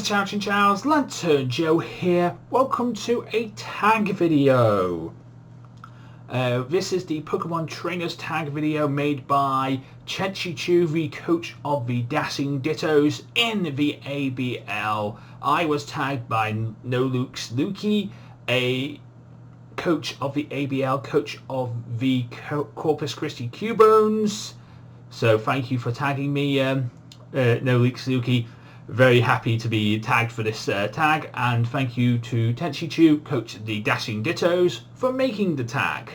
Ciao Chin Chows, LanturnJoe here. Welcome to a tag video. This is the Pokemon Trainers tag video made by Taechihu, the coach of the Dashing Dittos in the ABL. I was tagged by Louiee, a coach of the ABL, coach of the Corpus Christi Cubones. So thank you for tagging me, Louiee. Very happy to be tagged for this tag, and thank you to Taechihu, coach of the Dashing Dittos, for making the tag.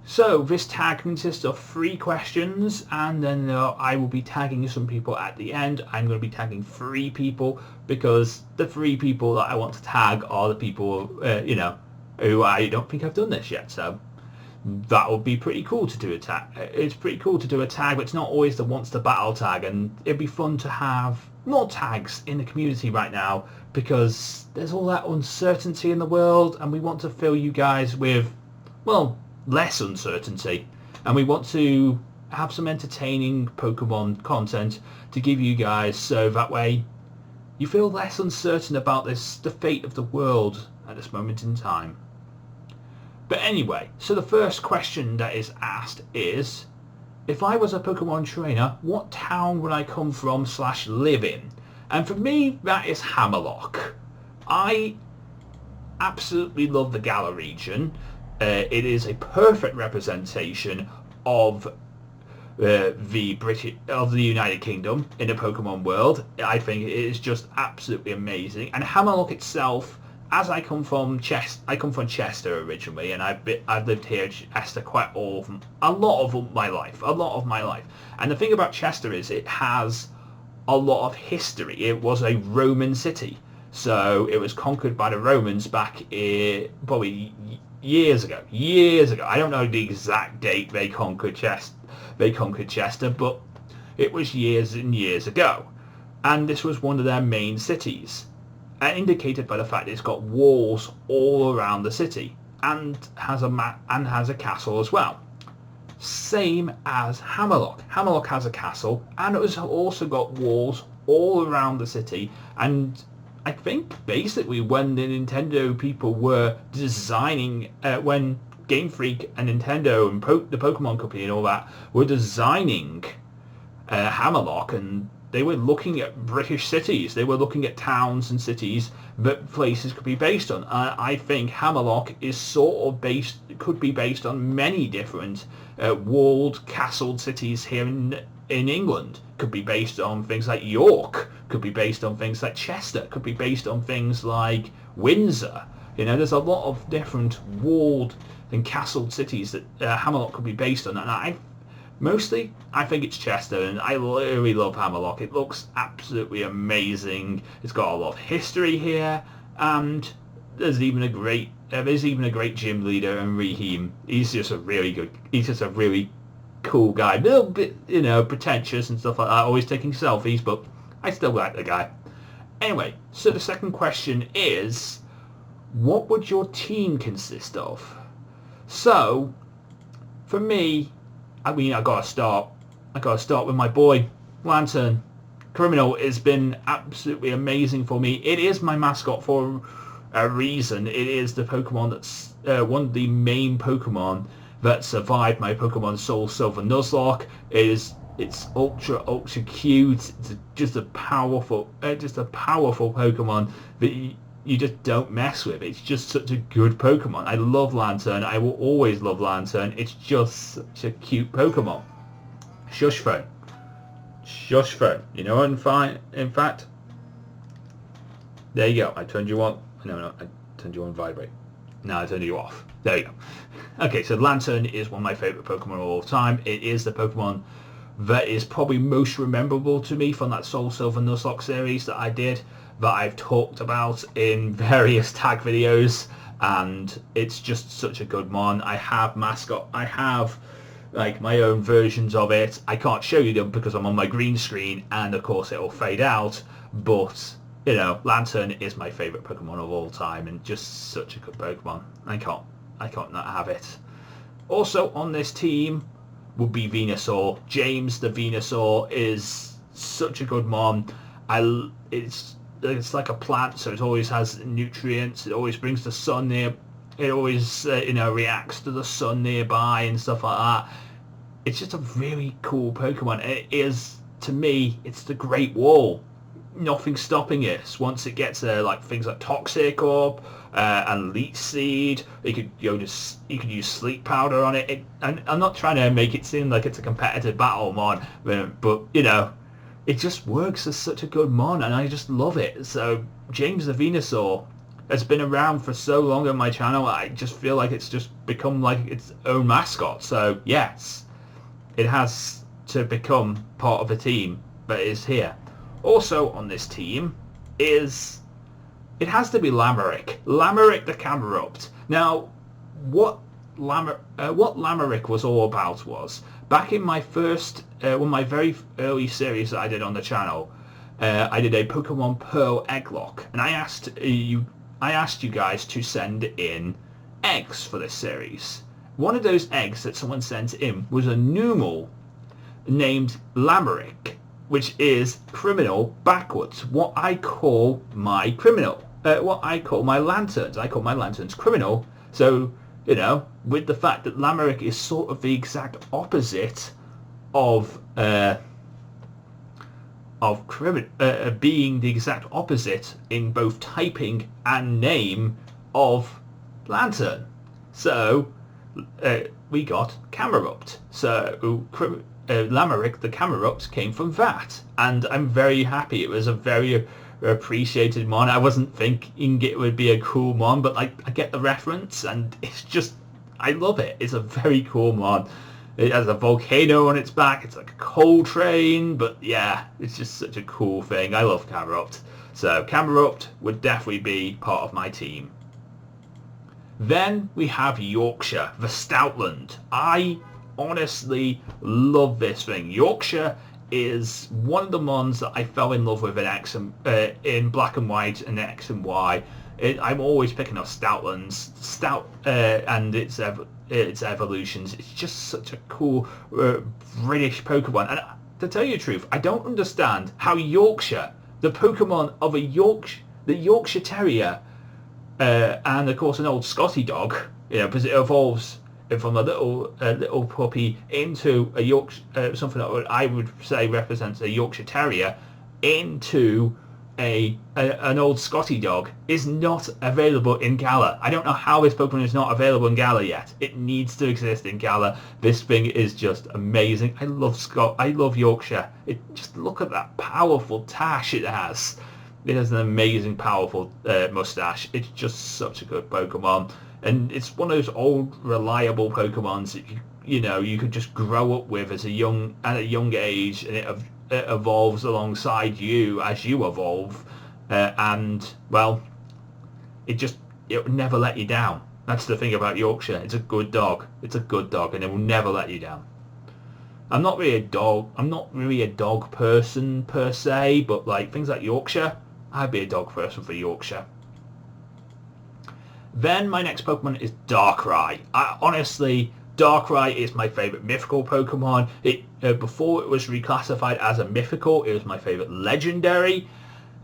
So this tag consists of 3 questions, and then I will be tagging some people at the end. I'm going to be tagging 3 people because the 3 people that I want to tag are the people, who I don't think I've done this yet. So that would be pretty cool to do a tag. It's pretty cool to do a tag, but it's not always the wants to battle tag, and it'd be fun to have more tags in the community right now because there's all that uncertainty in the world, and we want to fill you guys with, well, less uncertainty, and we want to have some entertaining Pokemon content to give you guys, so that way you feel less uncertain about the fate of the world at this moment in time. But anyway, so the first question that is asked is, if I was a Pokemon trainer, what town would I come from / live in? And for me, that is Hammerlock. I absolutely love the Galar region. It is a perfect representation of the United Kingdom in the Pokemon world. I think it is just absolutely amazing. And Hammerlock itself, as I come from Chester originally, and I've lived here in Chester a lot of my life. And the thing about Chester is it has a lot of history. It was a Roman city, so it was conquered by the Romans back probably years ago. I don't know the exact date they conquered Chester, but it was years and years ago, and this was one of their main cities. Indicated by the fact that it's got walls all around the city and has a castle as well. Same as Hammerlock. Hammerlock has a castle, and it has also got walls all around the city. And I think basically when the Nintendo people were designing, when Game Freak and Nintendo and the Pokemon Company and all that were designing Hammerlock, and they were looking at British cities. They were looking at towns and cities that places could be based on. I think Hammerlock is could be based on many different walled, castled cities here in England. Could be based on things like York. Could be based on things like Chester. Could be based on things like Windsor. There's a lot of different walled and castled cities that Hammerlock could be based on. And Mostly, I think it's Chester, and I really love Hammerlock. It looks absolutely amazing. It's got a lot of history here, and there's even a great gym leader in Raheem. He's just a really cool guy. A little bit, pretentious and stuff like that, always taking selfies, but I still like the guy. Anyway, so the second question is, what would your team consist of? So, for me, I gotta start with my boy, Lantern. Criminal has been absolutely amazing for me. It is my mascot for a reason. It is the Pokemon that's one of the main Pokemon that survived my Pokemon Soul Silver Nuzlocke. It's ultra cute. It's just a powerful Pokemon that you just don't mess with. It's just such a good Pokemon. I love Lantern. I will always love Lantern. It's just such a cute Pokemon. Shush phone. In fact, there you go. I turned you on. No, I turned you on vibrate. No, I turned you off. There you go. Okay, so Lantern is one of my favourite Pokemon of all time. It is the Pokemon that is probably most memorable to me from that Soul Silver Nuzlocke series that I did, that I've talked about in various tag videos, and it's just such a good one. I have like my own versions of it. I can't show you them because I'm on my green screen, and of course it'll fade out, but Lantern is my favourite Pokemon of all time, and just such a good Pokemon. I can't not have it. Also on this team would be Venusaur. James the Venusaur is such a good mon. It's it's like a plant, so it always has nutrients. It always brings the sun near. It always reacts to the sun nearby and stuff like that. It's just a really cool Pokemon. It is, to me, it's the Great Wall. Nothing stopping it. Once it gets like things like Toxic up and Leech Seed, you could use Sleep Powder on it. And I'm not trying to make it seem like it's a competitive battle mon, but it just works as such a good mon, and I just love it. So James the Venusaur has been around for so long on my channel. I just feel like it's just become like its own mascot. So yes, it has to become part of the team, but it is here. Also on this team it has to be Lamerick the Camerupt. Now, what Lamerick was all about was, back in my first, one of my very early series that I did on the channel, I did a Pokemon Pearl Egglock, and I asked you guys to send in eggs for this series. One of those eggs that someone sent in was a Numel named Lamerick, which is criminal backwards. What I call my criminal. What I call my lanterns. I call my lanterns criminal. So, with the fact that Lamerick is sort of the exact opposite of being the exact opposite in both typing and name of Lantern. So we got Camerupt. So Lamerick the Camerupt came from that, and I'm very happy. It was a very appreciated mon. I wasn't thinking it would be a cool mon, but I get the reference, and it's just, I love it. It's a very cool mon. It has a volcano on its back. It's like a coal train, but yeah, it's just such a cool thing. I love Camerupt. So Camerupt would definitely be part of my team. Then we have Yorkshire, the Stoutland. I honestly love this thing. Yorkshire is one of the mons that I fell in love with in Black and White and X and Y. I'm always picking up Stoutlands, and its evolutions. It's just such a cool British Pokemon. And to tell you the truth, I don't understand how Yorkshire, the Pokemon of the Yorkshire Terrier, and of course an old Scotty dog, because it evolves from a little puppy into a Yorkshire, something that I would say represents a Yorkshire Terrier, into an old Scotty dog, is not available in Galar. I don't know how this Pokemon is not available in Galar yet. It needs to exist in Galar. This thing is just amazing. I love Yorkshire. Just look at that powerful tash it has. It has an amazing, powerful mustache. It's just such a good Pokemon. And it's one of those old, reliable Pokemons that you could just grow up with at a young age, and it evolves alongside you as you evolve. And well, it will never let you down. That's the thing about Yorkshire. It's a good dog. It's a good dog, and it will never let you down. I'm not really a dog person per se, but like things like Yorkshire, I'd be a dog person for Yorkshire. Then my next Pokemon is Darkrai. Honestly, Darkrai is my favourite mythical Pokemon. Before it was reclassified as a mythical, it was my favourite legendary.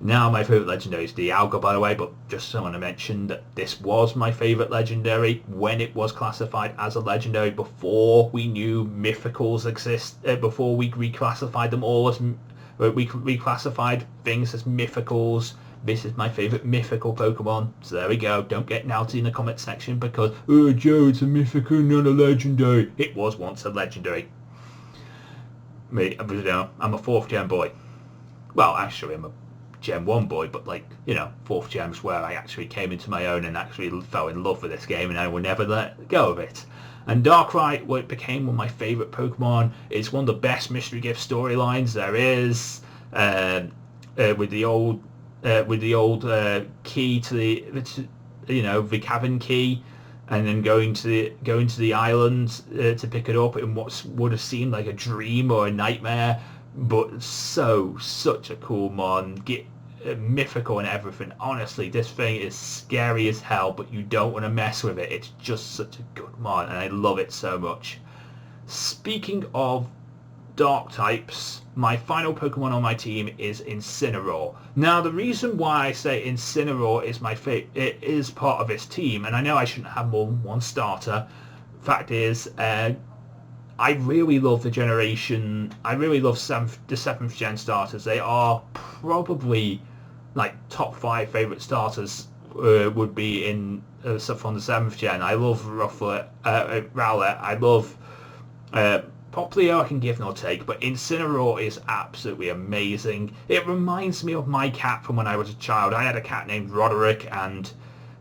Now my favourite legendary is Dialga, by the way, but just so I want to mention that this was my favourite legendary when it was classified as a legendary, before we knew mythicals exist, before we reclassified them all as, we reclassified things as mythicals. This is my favourite mythical Pokemon. So there we go. Don't get naughty in the comment section because, oh Joe, it's a mythical, not a legendary. It was once a legendary. I'm a 4th gen boy. Well, actually I'm a Gen 1 boy, but 4th gen's where I actually came into my own and actually fell in love with this game, and I will never let go of it. And Darkrai, it became one of my favourite Pokemon. It's one of the best mystery gift storylines there is, with the old key to the cavern key, and then going to the island to pick it up in what would have seemed like a dream or a nightmare, but such a cool mon, mythical and everything. Honestly, this thing is scary as hell, but you don't want to mess with it. It's just such a good mon, and I love it so much. Speaking of dark types, my final Pokemon on my team is Incineroar. Now, the reason why I say Incineroar is my it is part of this team, and I know I shouldn't have more than one starter. Fact is, I really love the generation. I really love the 7th gen starters. They are probably like top 5 favorite starters. Would be in from the 7th gen. I love Rowlet. I love Poplio. I can give nor take, but Incineroar is absolutely amazing. It reminds me of my cat from when I was a child. I had a cat named Roderick, and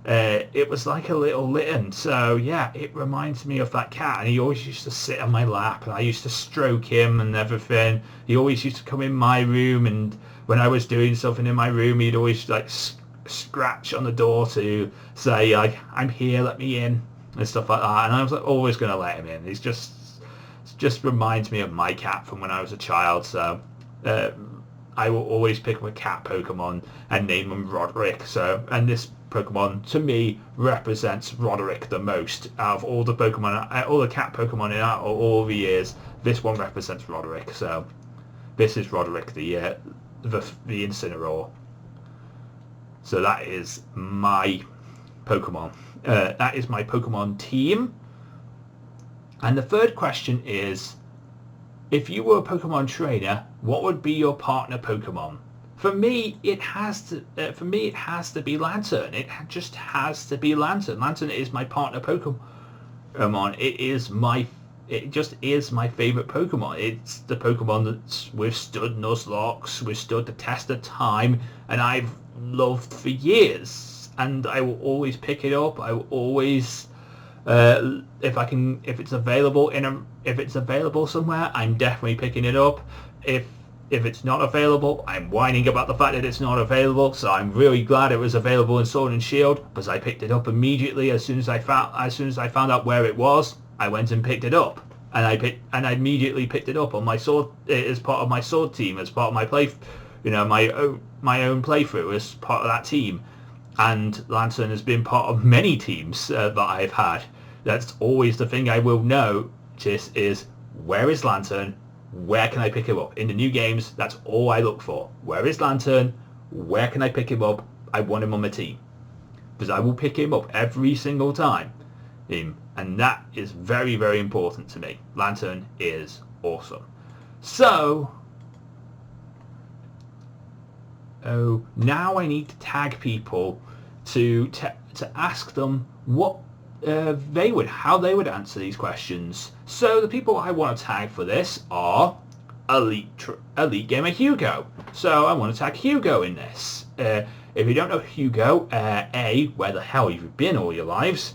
it was like a little Litten. So yeah, it reminds me of that cat, and he always used to sit on my lap, and I used to stroke him and everything. He always used to come in my room, and when I was doing something in my room, he'd always like scratch on the door to say like, I'm here, let me in, and stuff like that. And I was like, always going to let him in. It just reminds me of my cat from when I was a child. So I will always pick up a cat Pokemon and name him Roderick. So, and this Pokemon to me represents Roderick the most out of all the Pokemon, all the cat Pokemon in all the years. This one represents Roderick. So this is Roderick, the Incineroar. So that is my Pokemon. That is my Pokemon team. And the third question is, if you were a Pokemon trainer, what would be your partner Pokemon? For me, it has to be Lantern. It just has to be Lantern. Lantern is my partner Pokemon. It just is my favorite Pokemon. It's the Pokemon that's withstood Nuzlocke, withstood the test of time, and I've loved for years. And I will always pick it up. I will always, if it's available somewhere, I'm definitely picking it up. If it's not available, I'm whining about the fact that it's not available. So I'm really glad it was available in Sword and Shield, because I picked it up immediately as soon as I found out where it was. I went and picked it up, and I immediately picked it up on my sword as part of my sword team, as part of my my own playthrough as part of that team. And Lantern has been part of many teams that I've had. That's always the thing I will notice is, where is Lantern? Where can I pick him up? In the new games, that's all I look for. Where is Lantern? Where can I pick him up? I want him on my team, because I will pick him up every single time. And that is very, very important to me. Lantern is awesome. So, now I need to tag people to ask them what how they would answer these questions. So the people I want to tag for this are Elite Gamer Hugo. So I want to tag Hugo in this. If you don't know Hugo, where the hell have you been all your lives?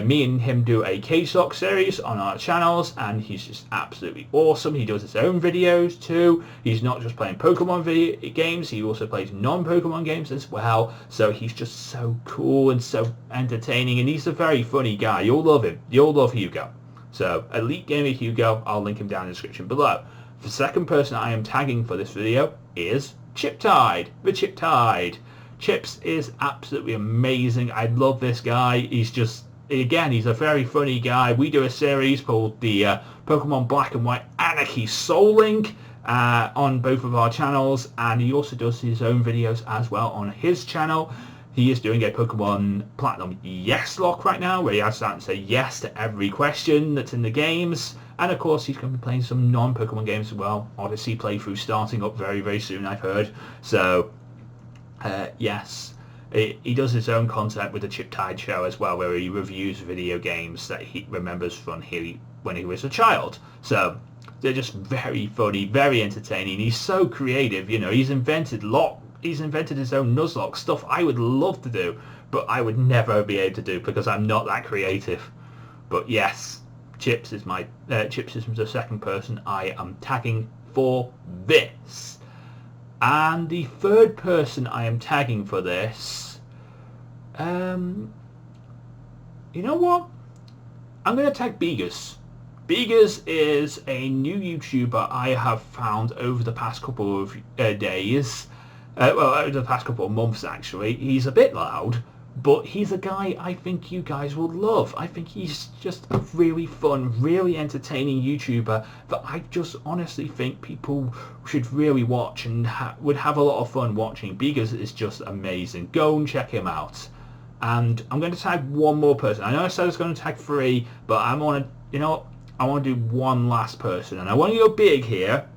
Me and him do a K-Sock series on our channels, and he's just absolutely awesome. He does his own videos too. He's not just playing Pokemon games, he also plays non-Pokemon games as well. So he's just so cool and so entertaining, and he's a very funny guy. You'll love him. You'll love Hugo. So Elite Gamer Hugo, I'll link him down in the description below. The second person I am tagging for this video is Chiptide, the Chiptide. Chips is absolutely amazing. I love this guy. He's a very funny guy. We do a series called the Pokemon Black and White Anarchy Soul Link on both of our channels, and he also does his own videos as well on his channel. He is doing a Pokemon Platinum Yes Lock right now, where he has to answer yes to every question that's in the games. And of course, he's going to be playing some non-Pokemon games as well. Odyssey playthrough starting up very, very soon, I've heard. So, yes. He does his own content with the Chiptide Show as well, where he reviews video games that he remembers from when he was a child. So they're just very funny, very entertaining. He's so creative, he's invented his own Nuzlocke stuff I would love to do, but I would never be able to do because I'm not that creative. But yes, Chips is the second person I am tagging for this. And the third person I am tagging for this, you know what? I'm going to tag Begus. Begus is a new YouTuber I have found over the past couple of days. Over the past couple of months, actually. He's a bit loud, But he's a guy I think you guys will love. I think he's just a really fun, really entertaining YouTuber that I just honestly think people should really watch and would have a lot of fun watching because it's just amazing. Go and check him out. And I'm going to tag one more person. I know I said I was going to tag 3, but I want to, you know, I want to do one last person. And I want to go big here.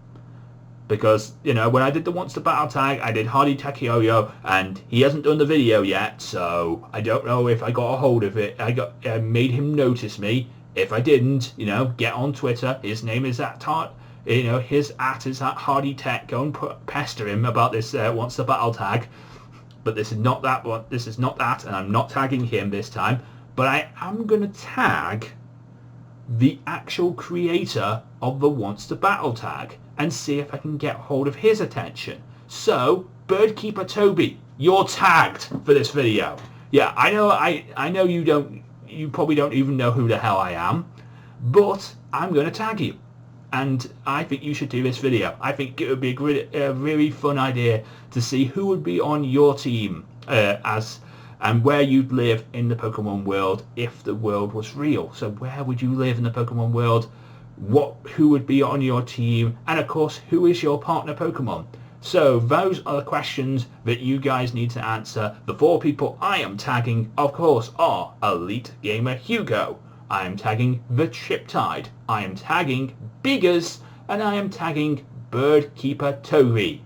Because, you know, when I did the Monster Battle tag, I did Hardy Taechihu, and he hasn't done the video yet, so I don't know if I got a hold of it. I made him notice me. If I didn't, you know, get on Twitter. His name is his @ is at Hardy Tech. Go and pester him about this Monster Battle tag. But this is not that one. This is not that, and I'm not tagging him this time. But I am going to tag the actual creator of the Monster Battle tag and see if I can get hold of his attention. So, Birdkeeper Toby, you're tagged for this video. Yeah, I know you probably don't even know who the hell I am, but I'm going to tag you. And I think you should do this video. I think it would be a really fun idea to see who would be on your team and where you'd live in the Pokemon world if the world was real. So where would you live in the Pokemon world? Who would be on your team? And of course, who is your partner Pokemon? So those are the questions that you guys need to answer. The 4 people I am tagging, of course, are Elite Gamer Hugo. I am tagging the Triptide. I am tagging Biggers, and I am tagging Birdkeeper Toby.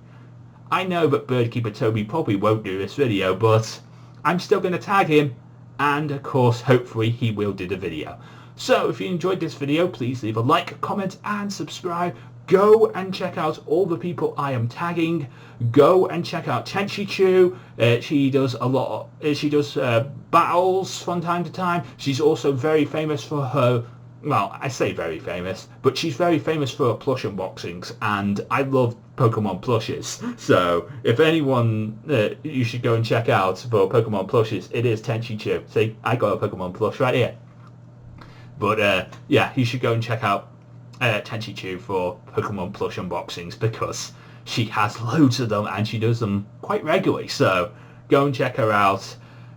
I know that Birdkeeper Toby probably won't do this video, but I'm still going to tag him, and of course, hopefully he will do the video. So if you enjoyed this video, please leave a like, comment, and subscribe. Go and check out all the people I am tagging. Go and check out Taechihu. She does a lot. She does battles from time to time. She's also very famous for her. Well, I say very famous, but she's very famous for her plush unboxings, and I love Pokemon plushes. So if anyone you should go and check out for Pokemon plushes, it is Taechihu. See, I got a Pokemon plush right here. But yeah, you should go and check out Taechihu for Pokemon plush unboxings because she has loads of them and she does them quite regularly. So go and check her out,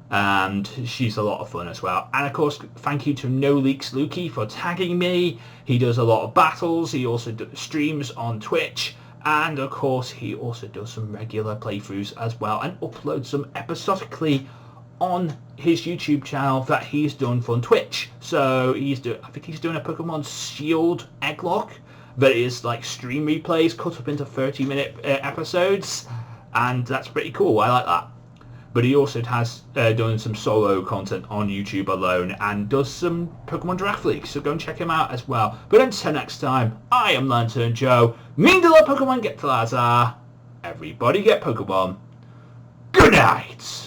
and she's a lot of fun as well. And of course, thank you to No Leaks Louiee for tagging me. He does a lot of battles. He also streams on Twitch, and of course he also does some regular playthroughs as well and uploads them episodically on his YouTube channel that he's done from Twitch. So I think he's doing a Pokemon Shield Egglock that is like stream replays cut up into 30-minute episodes, and that's pretty cool. I like that. But he also has done some solo content on YouTube alone and does some Pokemon Draft League, so go and check him out as well. But until next time, I am LanturnJoe. Mindala Pokemon get Plaza. Everybody get Pokemon. Good night!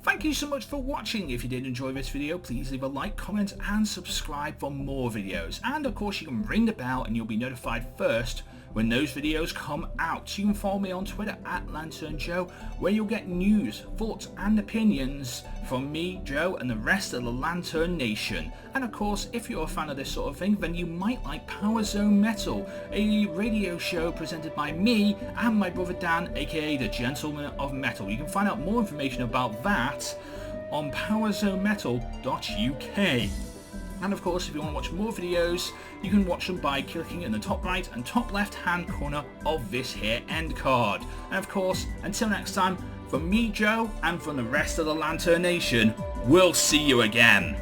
Thank you so much for watching. If you did enjoy this video, please leave a like, comment, and subscribe for more videos. And of course, you can ring the bell and you'll be notified first when those videos come out. You can follow me on Twitter at LanturnJoe, where you'll get news, thoughts, and opinions from me, Joe, and the rest of the Lantern Nation. And of course, if you're a fan of this sort of thing, then you might like Power Zone Metal, a radio show presented by me and my brother Dan, aka the Gentleman of Metal. You can find out more information about that on powerzonemetal.uk. And of course, if you want to watch more videos, you can watch them by clicking in the top right and top left hand corner of this here end card. And of course, until next time, from me, Joe, and from the rest of the Lantern Nation, we'll see you again.